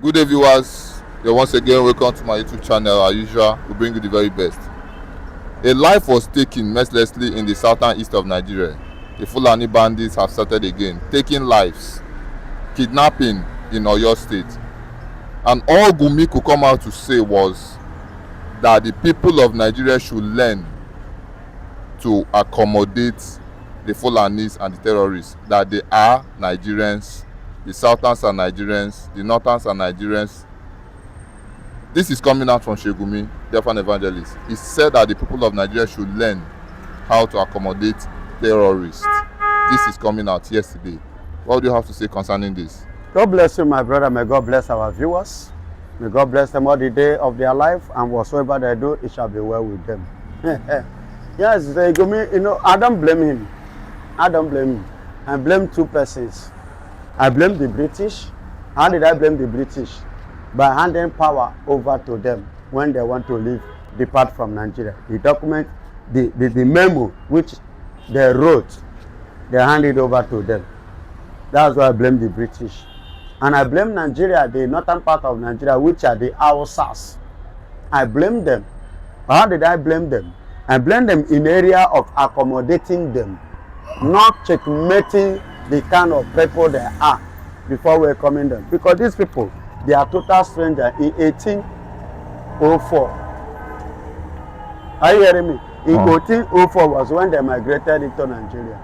Good day, viewers. You're once again welcome to my YouTube channel. As usual, we bring you the very best. A life was taken mercilessly in the southern east of Nigeria. The Fulani bandits have started again, taking lives, kidnapping in Oyo State. And all Gumi could come out to say was that the people of Nigeria should learn to accommodate the Fulanis and the terrorists, that they are Nigerians, the Southerns are Nigerians, the Northerns are Nigerians. This is coming out from Sheikh Gumi, the evangelist. He said that the people of Nigeria should learn how to accommodate terrorists. This is coming out yesterday. What do you have to say concerning this? God bless you, my brother. May God bless our viewers. May God bless them all the day of their life, and whatsoever they do, it shall be well with them. Yes, Gumi, I don't blame him. I don't blame him. I blame two persons. I blame the British. How did I blame the British? By handing power over to them when they want to depart from Nigeria. The document, the memo which they wrote, they handed over to them. That's why I blame the British. And I blame Nigeria, the northern part of Nigeria, which are the Hausas. I blame them. How did I blame them? I blame them in area of accommodating them, not checkmating the kind of people they are before welcoming them. Because these people, they are total strangers in 1804. Are you hearing me? In 1804 was when they migrated into Nigeria.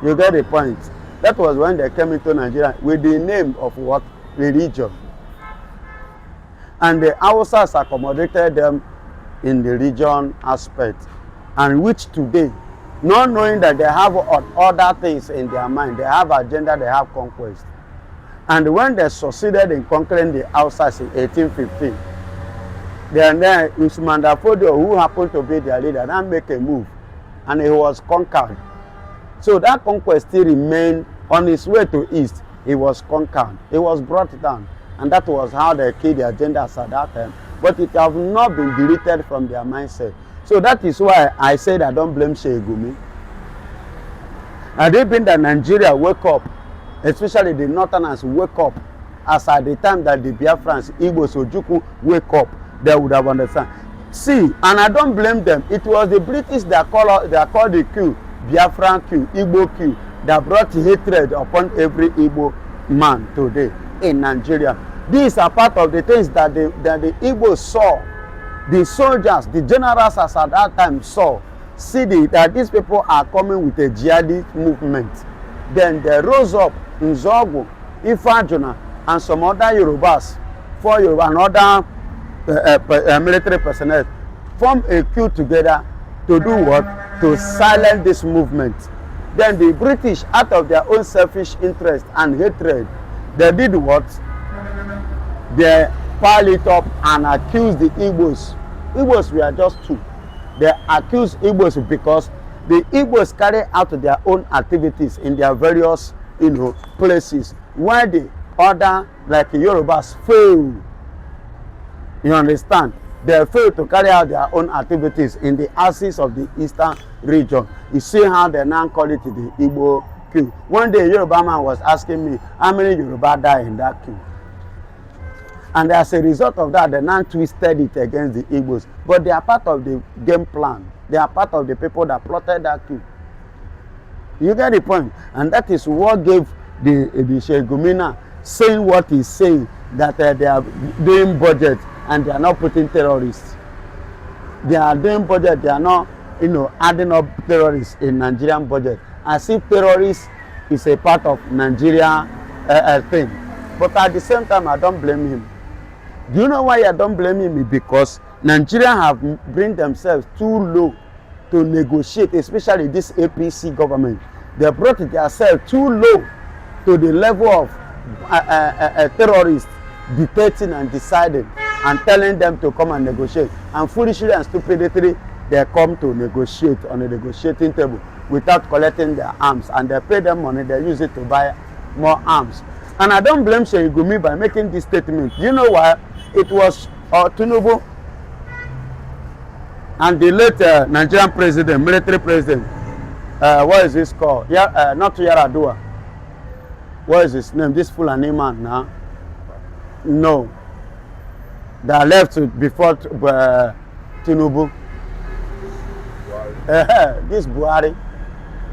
You get the point? That was when they came into Nigeria with the name of what? Religion. And the Hausas accommodated them in the religion aspect, and which today, not knowing that they have other things in their mind, they have agenda, they have conquest. And when they succeeded in conquering the Hausas in 1815, then Usman Dafodio, who happened to be their leader, then make a move, and he was conquered. So that conquest still remained on his way to east. He was conquered. He was brought down, and that was how they killed the agendas at that time. But it have not been deleted from their mindset. So that is why I said I don't blame Sheikh Gumi. Had it been that Nigeria wake up, especially the Northerners wake up, as at the time that the Biafrans, Igbos, Ojukwu wake up, they would have understand. See, and I don't blame them. It was the British that called the coup, Biafran coup, Igbo coup, that brought hatred upon every Igbo man today in Nigeria. These are part of the things that the Igbos saw. The soldiers, the generals as at that time saw, that these people are coming with a jihadist movement. Then they rose up, Nzogu, Ifajuna, and some other Yorubas, and other military personnel, form a coup together to do what? To silence this movement. Then the British, out of their own selfish interest and hatred, they did what? They piled it up and accused the Igbos. Igbos were just two. They accused Igbos because the Igbos carry out their own activities in their various, places, while the other, like Yorubas, fail. You understand? They fail to carry out their own activities in the axis of the eastern region. You see how they now call it the Igbo coup. One day, Yoruba man was asking me how many Yoruba died in that coup. And as a result of that, they now twisted it against the Igbos. But they are part of the game plan. They are part of the people that plotted that coup. You get the point? And that is what gave the Sheikh Gumi saying what he's saying, that they are doing budget and they are not putting terrorists. They are doing budget, they are not, adding up terrorists in Nigerian budget. As if terrorists is a part of Nigeria thing. But at the same time, I don't blame him. Do you know why I don't blame him? Because Nigeria have bring themselves too low to negotiate, especially this APC government. They brought themselves too low to the level of terrorists dictating and deciding and telling them to come and negotiate. And foolishly and stupidly, they come to negotiate on a negotiating table without collecting their arms. And they pay them money, they use it to buy more arms. And I don't blame Sheikh Gumi by making this statement. You know why? It was Tinubu and the late Nigerian president, military president, what is this called? Not Yaradua. What is his name? This Fulani man now. No. They are left before Tinubu. This Buhari.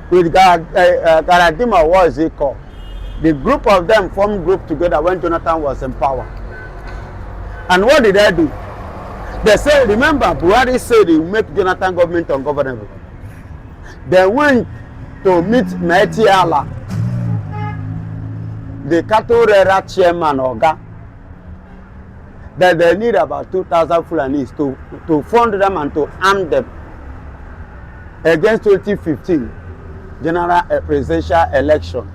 With Garadima, what is it called? The group of them formed group together when Jonathan was in power. And what did they do? They said, remember, Buhari said he would make Jonathan government ungovernable. They went to meet Mehdi Allah, the cattle rearer chairman Oga, that they need about 2,000 Fulanis to fund them and to arm them against 2015 general presidential election,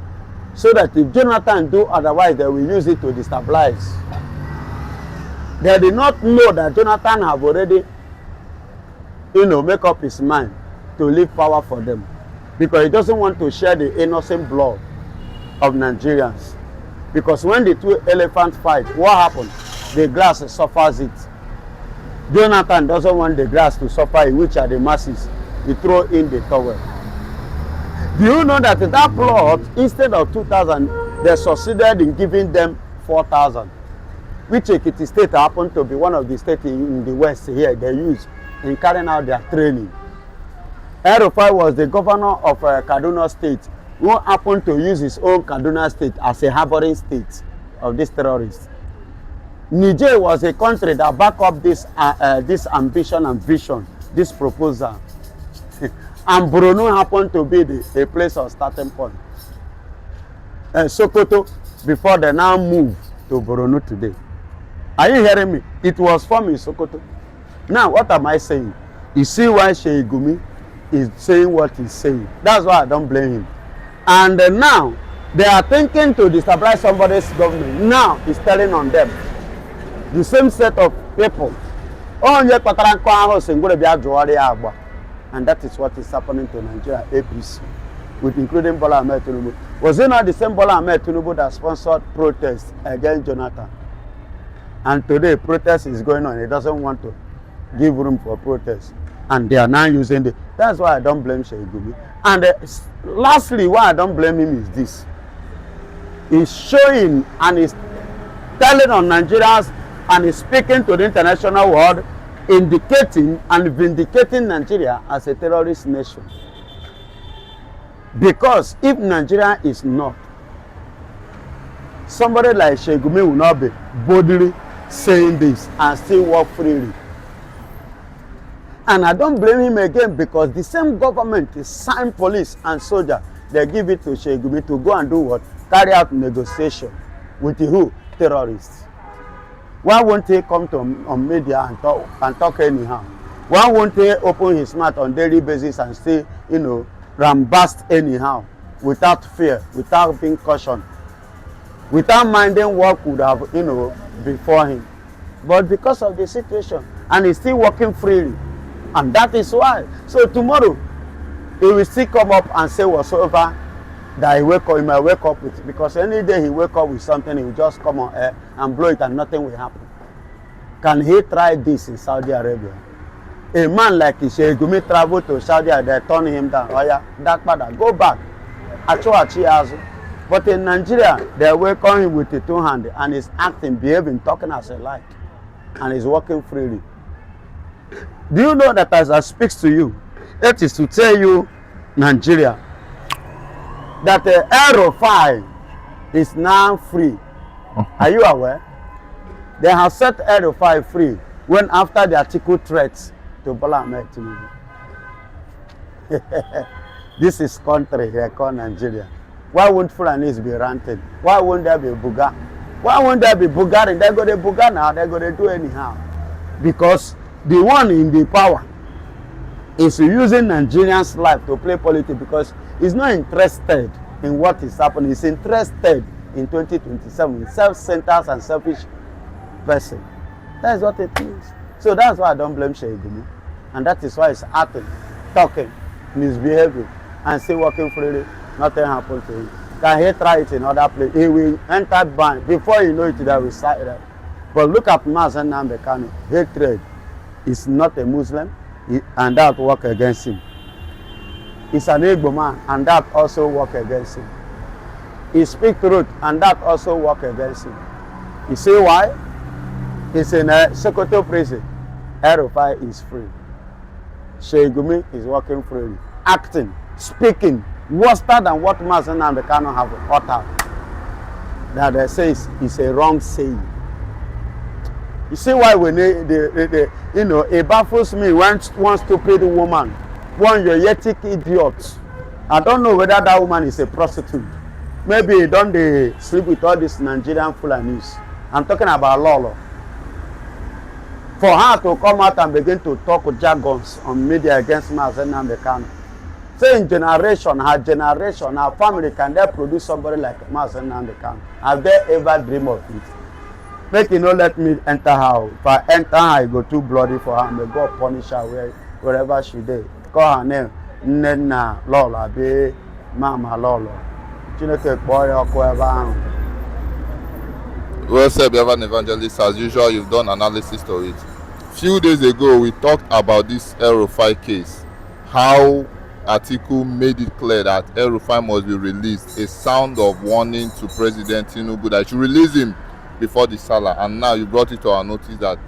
so that if Jonathan do otherwise, they will use it to destabilize. They did not know that Jonathan have already, make up his mind to leave power for them, because he doesn't want to share the innocent blood of Nigerians. Because when the two elephants fight, what happens? The grass suffers it. Jonathan doesn't want the grass to suffer it, which are the masses. He throw in the towel. Do you know that that plot, instead of 2,000, they succeeded in giving them 4,000, which Ekiti State happened to be one of the states in the West here they use in carrying out their training. El-Rufai was the governor of Kaduna State, who happened to use his own Kaduna State as a harboring state of these terrorists. Niger was a country that backed up this ambition and vision, this proposal. And Borno happened to be a place of starting point. Sokoto, before they now move to Borno today. Are you hearing me? It was formed in Sokoto. Now, what am I saying? You see why Sheikh Gumi is saying what he's saying. That's why I don't blame him. And now, they are thinking to destabilize somebody's government. Now, he's telling on them. The same set of people. And that is what is happening to Nigeria APC, with including Bola Ahmed Tinubu. Was it not the same Bola Ahmed Tinubu that sponsored protests against Jonathan? And today, protest is going on. He doesn't want to give room for protest. And they are now using it. That's why I don't blame Sheikh Gumi. And lastly, why I don't blame him is this. He's showing and he's telling on Nigerians and he's speaking to the international world, indicating and vindicating Nigeria as a terrorist nation. Because if Nigeria is not, somebody like Sheikh Gumi will not be boldly saying this and still walk freely. And I don't blame him again, because the same government is signed police and soldier. They give it to Sheikh Gumi to go and do what? Carry out negotiation with the who? Terrorists. Why won't he come to on media and talk anyhow? Why won't he open his mouth on daily basis and say, rambast anyhow, without fear, without being cautioned, without minding what could have, before him? But because of the situation, and he's still working freely, and that is why. So tomorrow, he will still come up and say whatsoever that he might wake up with, because any day he wake up with something, he will just come on air and blow it and nothing will happen. Can he try this in Saudi Arabia? A man like Sheikh Gumi traveled to Saudi Arabia, they turn him down. Oh yeah, that father, go back. But in Nigeria, they welcome him with the two hands, and he's acting, behaving, talking as a light, and he's walking freely. Do you know that as I speak to you, it is to tell you, Nigeria, that the El-Rufai is now free. Are you aware? They have set El-Rufai free when after the article threats to Bola Ahmed Tinubu. This is country here called Nigeria. Why won't Fulanis be ranted? Why won't there be Buga? Why won't there be Bulgarian? They're going to Buga now, they're going to do anyhow. Because the one in the power is using Nigerians' life to play politics, because he's not interested in what is happening. He's interested in 2027, self-centered and selfish person. That's what it is. So that's why I don't blame Sheikh Gumi. And that is why he's acting, talking, misbehaving, and still working freely. Nothing happened to him. Can he try it in other place? He will enter ban. Before you know it, they will start it. But look at Mazen Nambekano. Hatred is not a Muslim, and that work against him. He's an Igbo man, and that also work against him. He speaks truth, and that also work against him. You see why? He's in a Sokoto prison. El-Rufai is free. Sheikh Gumi is working freely, acting, speaking worse than what Mazen and the Kano have uttered. That they say is a wrong saying. You see why when it baffles me when one stupid woman, one yoyetic idiot. I don't know whether that woman is a prostitute. Maybe don't they sleep with all these Nigerian Fulanis. I'm talking about Lolo. For her to come out and begin to talk jargons on media against Mazen and the Kano. Say in generation, her family, can they produce somebody like Mazen and the Kano? Have they ever dreamed of it? Make you not let me enter her. If I enter her, I go too bloody for her. May God punish her wherever she dey. Call her name Nena Lola, be Mama Lolo. Chineke boy or whoever. Well said, Biafran evangelist. As usual, you've done analysis to it. Few days ago, we talked about this El-Rufai case. How Atiku made it clear that El-Rufai must be released. A sound of warning to President Tinubu that should release him before the Salah. And now you brought it to our notice that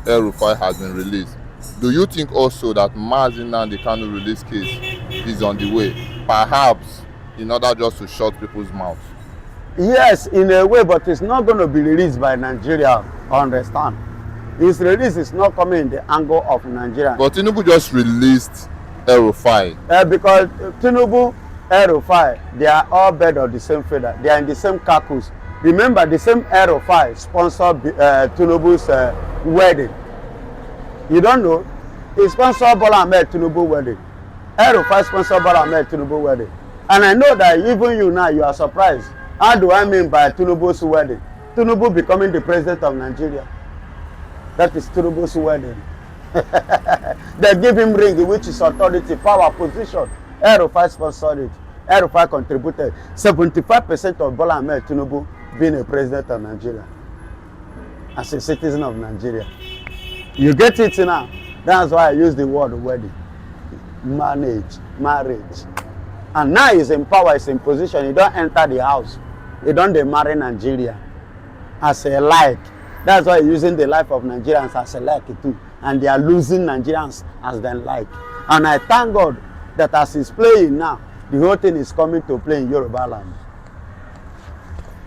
El-Rufai has been released. Do you think also that Mazen and the Kano release case is on the way? Perhaps in order just to shut people's mouths. Yes, in a way, but it's not going to be released by Nigeria. Understand? His release is not coming in the angle of Nigeria. But Tinubu just released El-Rufai. Because Tinubu, El-Rufai, they are all birds of the same feather. They are in the same carcass. Remember, the same El-Rufai sponsored Tinubu's wedding. You don't know? He sponsored Bola Ahmed Tinubu wedding. El-Rufai sponsored Bola Ahmed Tinubu wedding. And I know that even you now, you are surprised. How do I mean by Tinubu's wedding? Tinubu becoming the president of Nigeria. That is Tinubu's wedding. They give him ring, which is authority, power, position. El-Rufai sponsored it. El-Rufai contributed 75% of Bola Ahmed Tinubu being a president of Nigeria. As a citizen of Nigeria. You get it now? That's why I use the word wedding. Marriage. And now he's in power, he's in position. He don't enter the house. He don't marry Nigeria as a like. That's why he's using the life of Nigerians as a like too. And they are losing Nigerians as they like. And I thank God that as he's playing now, the whole thing is coming to play in Yoruba land.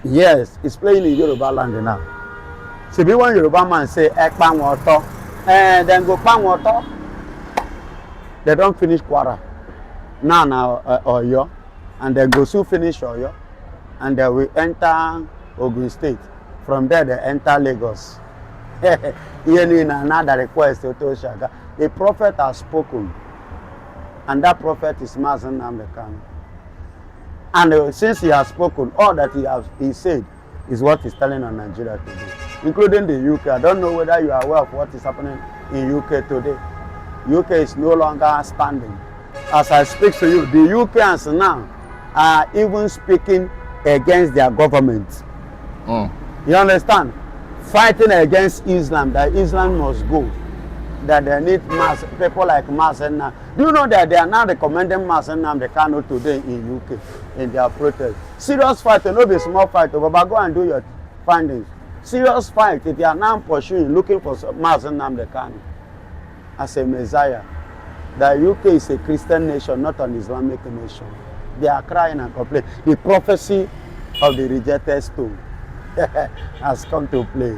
Yes, it's playing in Yoruba land now. So be one Yoruba man say, Ekpan water, and then go pan water. They don't finish Kwara. Now, Oyo, and then go soon finish Oyo, and then we enter Ogun State. From there, they enter Lagos. Another request to Shaga. The prophet has spoken, and that prophet is Mazen Namdekan. And since he has spoken, all that he said is what he's telling on Nigeria today, including the UK. I don't know whether you are aware of what is happening in UK today. UK is no longer standing. As I speak to you, the UKans now are even speaking against their government. You understand? Fighting against Islam, that Islam must go. That they need people like Mazen now. Do you know that they are now recommending Mazen now the Kano today in UK in their protest? Serious fight, no be small fight, but go and do your findings. Serious fight, they are now pursuing, looking for Mazen Nnamdi Kanu as a messiah. The UK is a Christian nation, not an Islamic nation. They are crying and complaining. The prophecy of the rejected stone has come to play.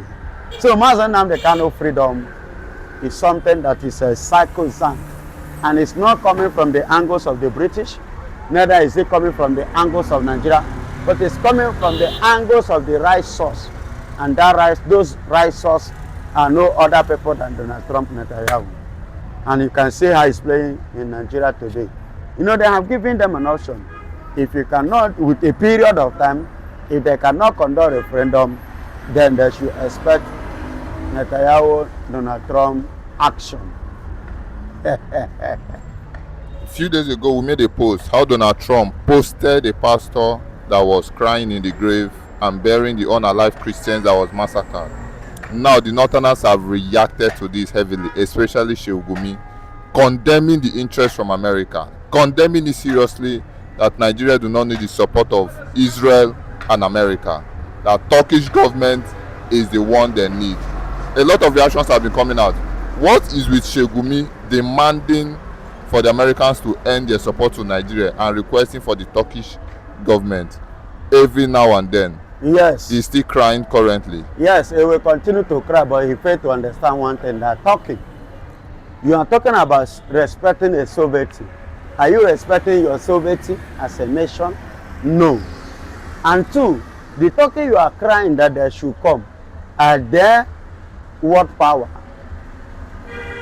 So Mazen Nnamdi Kanu freedom is something that is a sacrosanct, and it's not coming from the angles of the British, neither is it coming from the angles of Nigeria, but it's coming from the angles of the right source. And those right source are no other people than Donald Trump Netanyahu. And you can see how he's playing in Nigeria today. You know, they have given them an option. If you cannot, with a period of time, if they cannot conduct a referendum, then they should expect Netanyahu, Donald Trump action. A few days ago, we made a post how Donald Trump posted a pastor that was crying in the grave and burying the unalive Christians that was massacred. Now, the Northerners have reacted to this heavily, especially Sheikh Gumi, condemning the interest from America, condemning it seriously that Nigeria do not need the support of Israel and America, that Turkish government is the one they need. A lot of reactions have been coming out. What is with Sheikh Gumi demanding for the Americans to end their support to Nigeria and requesting for the Turkish government every now and then? Yes. He's still crying currently. Yes, he will continue to cry, but he failed to understand one thing, that talking. You are talking about respecting a sovereignty. Are you respecting your sovereignty as a nation? No. And two, the Turkey you are crying that they should come, are they world power?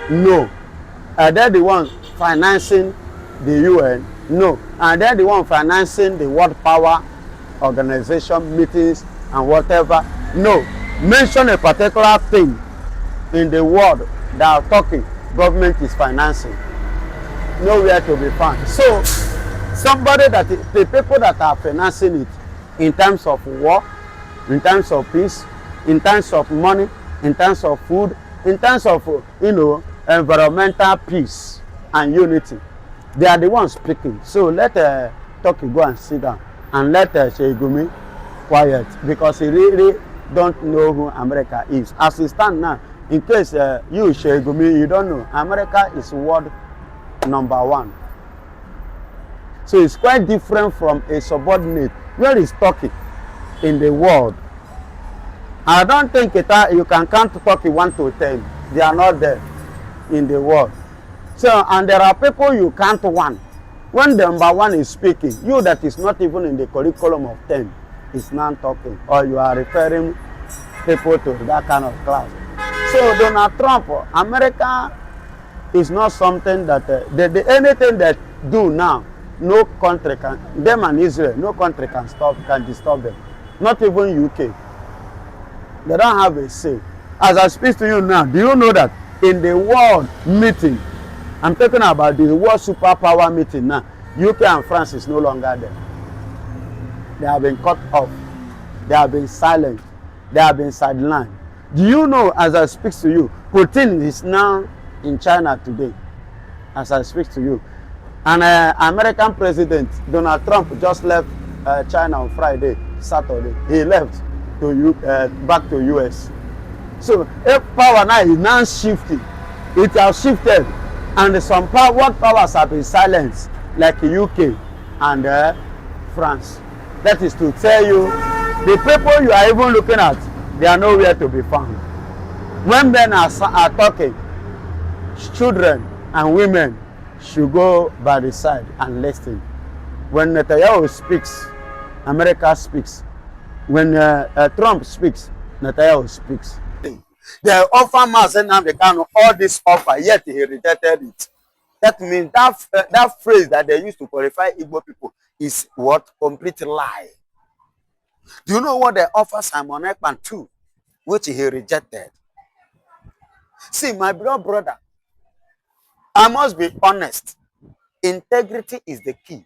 No. Are they the ones financing the UN? No. Are they the ones financing the world power organization meetings and whatever? No. Mention a particular thing in the world that Turkey government is financing. Nowhere to be found. So somebody that the people that are financing it in terms of war, in terms of peace, in terms of money, in terms of food, in terms of environmental peace and unity, they are the ones speaking. So let Turkey go and sit down and let Sheikh Gumi quiet, because he really don't know who America is. As we stand now, in case you Sheikh Gumi, you don't know, America is world #1. So it's quite different from a subordinate. Where is Turkey in the world? I don't think you can count Turkey 1 to 10. They are not there in the world. So, and there are people you can't one. When the #1 is speaking, you that is not even in the curriculum of 10 is not talking, or you are referring people to that kind of class. So Donald Trump, America is not something that anything that do now, no country can, them and Israel, no country can disturb them. Not even UK. They don't have a say. As I speak to you now, do you know that in the world meeting, I'm talking about the world superpower meeting now, UK and France is no longer there. They have been cut off. They have been silent. They have been sidelined. Do you know, as I speak to you, Putin is now in China today, as I speak to you. And American President Donald Trump just left China on Friday, Saturday. He left to back to US. So if power now is now shifting, it has shifted, and some world powers have been silenced, like UK and France. That is to tell you, the people you are even looking at, they are nowhere to be found. When men are talking, children and women should go by the side and listen. When Netanyahu speaks, America speaks. When Trump speaks, Netanyahu speaks. They offer Mazen they can all this offer, yet he rejected it. That means that phrase that they used to qualify Igbo people is what? Complete lie. Do you know what they offer Simon Ekman too, which he rejected? See, my brother, I must be honest. Integrity is the key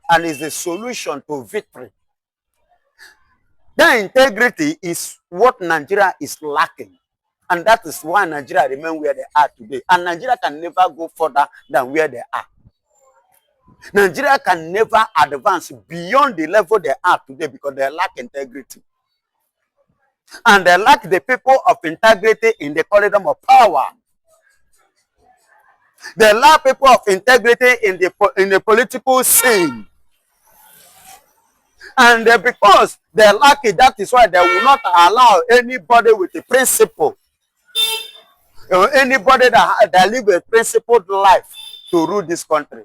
and is the solution to victory. That integrity is what Nigeria is lacking. And that is why Nigeria remain where they are today. And Nigeria can never go further than where they are. Nigeria can never advance beyond the level they are today because they lack integrity. And they lack the people of integrity in the corridor of power. They lack people of integrity in the political scene. And because they lack it, that is why they will not allow anybody with a principle, or anybody that live a principled life, to rule this country.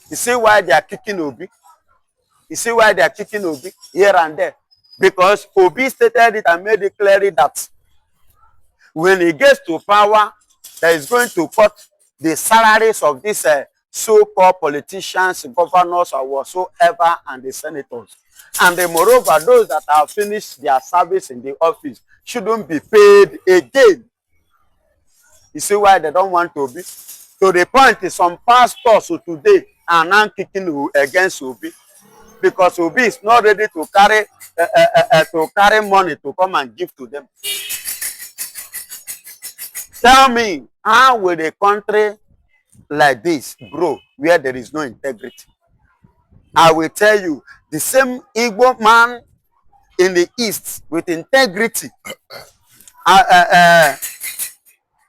You see why they are kicking Obi? You see why they are kicking Obi here and there? Because Obi stated it and made it clear that when he gets to power, that is going to cut the salaries of these so-called politicians, governors, or whatsoever, and the senators. And moreover, those that have finished their service in the office shouldn't be paid again. You see why they don't want to be? To the point is some pastors today are now kicking against Obi, because Obi is not ready to carry money to come and give to them. Tell me, how will a country like this grow where there is no integrity? I will tell you, the same Igbo man in the East with integrity.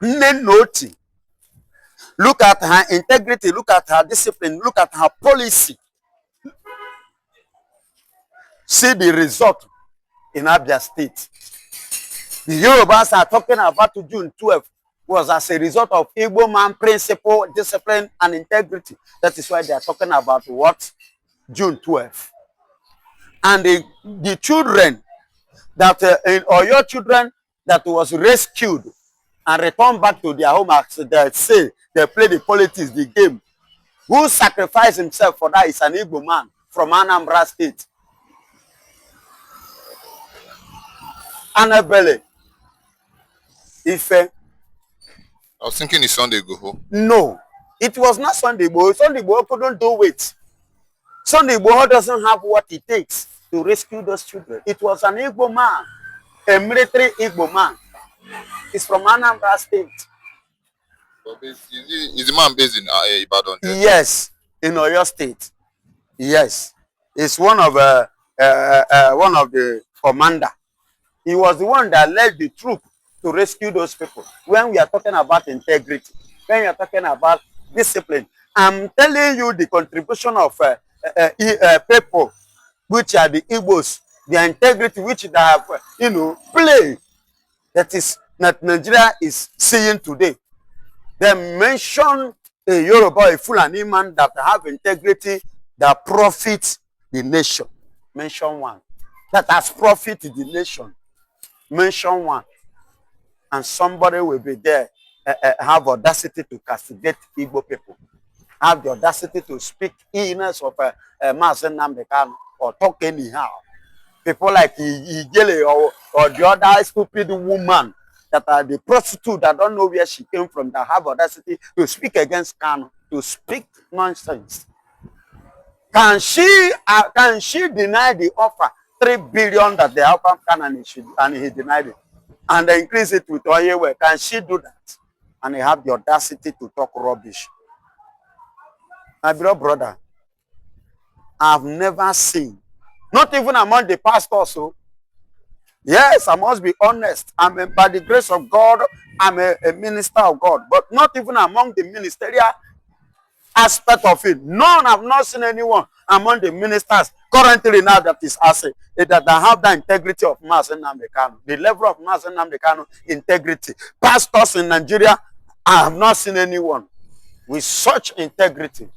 Noti. Look at her integrity, look at her discipline, look at her policy. See the result in Abia State. The Yorubas are talking about June 12th was as a result of Igbo man principle, discipline, and integrity. That is why they are talking about what? June 12th. And the children that or your children that was rescued and returned back to their home, as they say, they play the politics, the game. Who sacrificed himself for that is an Igbo man from Anambra State. Annabelle. Ife. I was thinking it's Sunday Igboho. No, it was not Sunday Igboho. Sunday Igboho couldn't do it. Sunday Igboho doesn't have what it takes to rescue those children. It was an Igbo man, a military Igbo man. He's from Anambra State. But is the man based in Ibadan? Yes, in Oyo State. Yes, it's one of the commander. He was the one that led the troop to rescue those people. When we are talking about integrity, when we are talking about discipline, I'm telling you the contribution of people, which are the Igbos, the integrity which they have, play. That Nigeria is seeing today. They mention a Yoruba, a Fulani man that have integrity, that profits the nation. Mention one. That has profited the nation. Mention one. And somebody will be there, have audacity to castigate Igbo people. Have the audacity to speak illness of Mazen Namdekan or talk anyhow. People like Igele or the other stupid woman that are the prostitute that don't know where she came from, that have audacity to speak against Kano, to speak nonsense. Can she deny the offer 3 billion that they offered Kano and he denied it? And they increase it with Oyewe. Can she do that? And he have the audacity to talk rubbish. My beloved brother, I've never seen, not even among the pastors. So, yes, I must be honest. By the grace of God, I'm a minister of God. But not even among the ministerial aspect of it. None have not seen anyone among the ministers currently now that is asking that have the integrity of Mazen Nnamdi Kanu. The level of Mazen Nnamdi Kanu integrity. Pastors in Nigeria, I have not seen anyone with such integrity.